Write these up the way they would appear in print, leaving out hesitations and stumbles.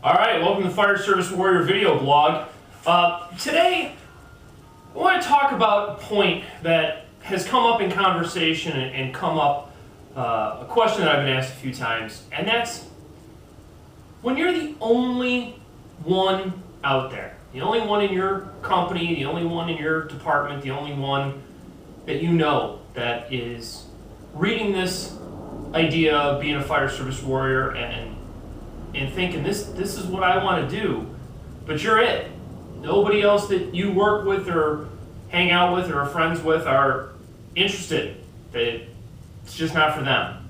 Alright, welcome to the Fire Service Warrior video blog. Today, I want to talk about a point that has come up in conversation and come up, a question that I've been asked a few times, and that's when you're the only one out there, the only one in your company, the only one in your department, the only one that you know that is reading this idea of being a fire service warrior and thinking this is what I want to do, but you're it. Nobody else that you work with or hang out with or are friends with are interested. It's just not for them.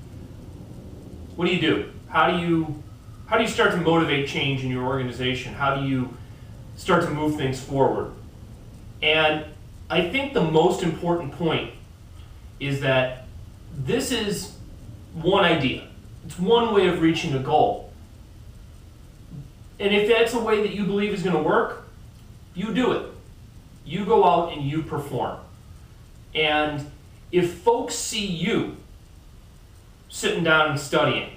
What do you do? How do you start to motivate change in your organization? How do you start to move things forward? And I think the most important point is that this is one idea. It's one way of reaching a goal. And if that's a way that you believe is going to work, you do it. You go out and you perform. And if folks see you sitting down and studying,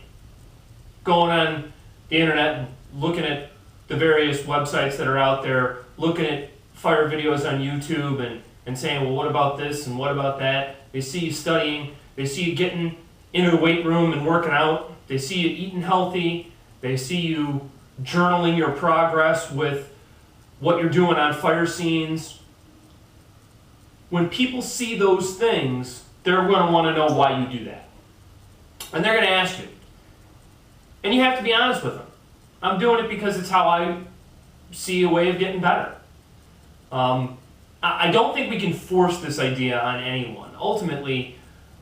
going on the internet and looking at the various websites that are out there, looking at fire videos on YouTube and saying, well, what about this and what about that? They see you studying. They see you getting into the weight room and working out. They see you eating healthy. They see you journaling your progress with what you're doing on fire scenes. When people see those things, they're going to want to know why you do that. And they're going to ask you. And you have to be honest with them. I'm doing it because it's how I see a way of getting better. I don't think we can force this idea on anyone. Ultimately,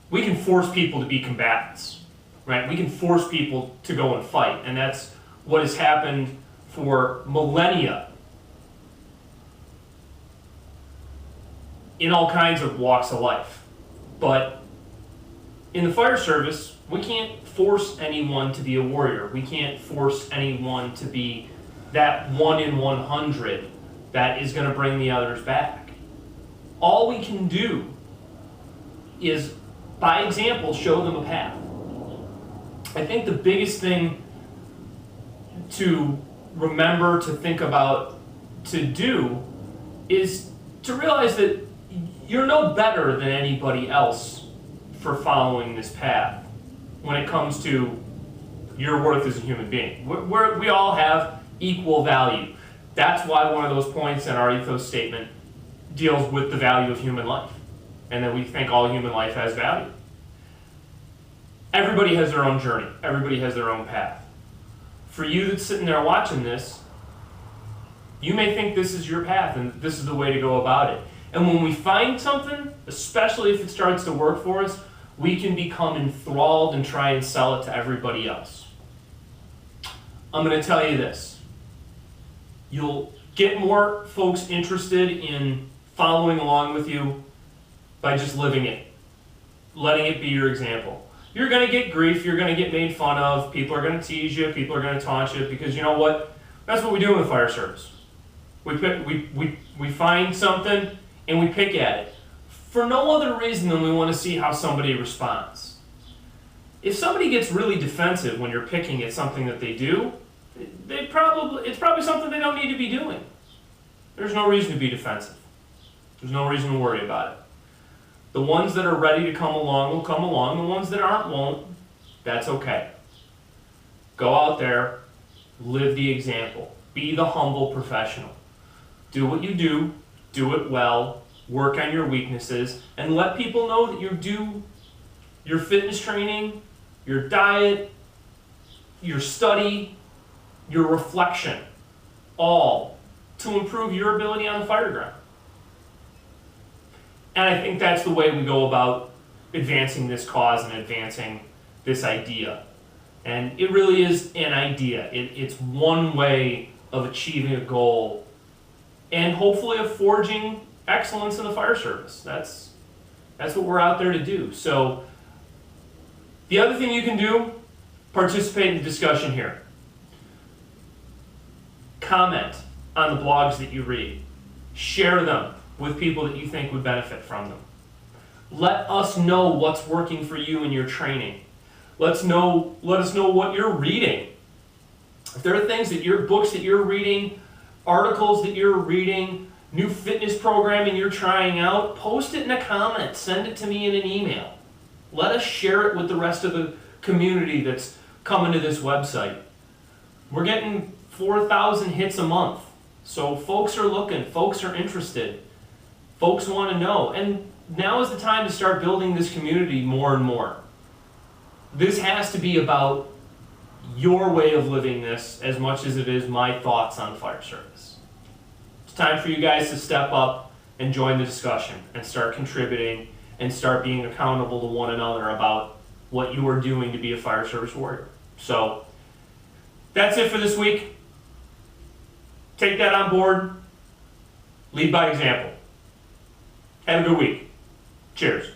we can force people to be combatants, right? We can force people to go and fight, and that's what has happened for millennia in all kinds of walks of life. But in the fire service, we can't force anyone to be a warrior. We can't force anyone to be that 1 in 100 that is going to bring the others back. All we can do is, by example, show them a path. I think the biggest thing to remember, to think about, to do, is to realize that you're no better than anybody else for following this path when it comes to your worth as a human being. We all have equal value. That's why one of those points in our ethos statement deals with the value of human life, and that we think all human life has value. Everybody has their own journey. Everybody has their own path. For you that's sitting there watching this, you may think this is your path and this is the way to go about it. And when we find something, especially if it starts to work for us, we can become enthralled and try and sell it to everybody else. I'm going to tell you this. You'll get more folks interested in following along with you by just living it, letting it be your example. You're going to get grief, you're going to get made fun of, people are going to tease you, people are going to taunt you, because you know what? That's what we do in the fire service. We find something and we pick at it for no other reason than we want to see how somebody responds. If somebody gets really defensive when you're picking at something that they do, it's probably something they don't need to be doing. There's no reason to be defensive. There's no reason to worry about it. The ones that are ready to come along will come along. The ones that aren't won't. That's okay. Go out there, live the example. Be the humble professional. Do what you do it well, work on your weaknesses, and let people know that you do your fitness training, your diet, your study, your reflection, all to improve your ability on the fire ground. And I think that's the way we go about advancing this cause and advancing this idea. And it really is an idea. It's one way of achieving a goal and hopefully of forging excellence in the fire service. That's what we're out there to do. So the other thing you can do, participate in the discussion here. comment on the blogs that you read. Share them with people that you think would benefit from them. Let us know what's working for you in your training. Let us know what you're reading. If there are things that books that you're reading, articles that you're reading, new fitness programming you're trying out, post it in a comment. Send it to me in an email. Let us share it with the rest of the community that's coming to this website. We're getting 4,000 hits a month. So folks are looking, folks are interested, folks want to know. And now is the time to start building this community more and more. This has to be about your way of living this as much as it is my thoughts on fire service. It's time for you guys to step up and join the discussion and start contributing and start being accountable to one another about what you are doing to be a fire service warrior. So that's it for this week. Take that on board. Lead by example. Have a good week. Cheers.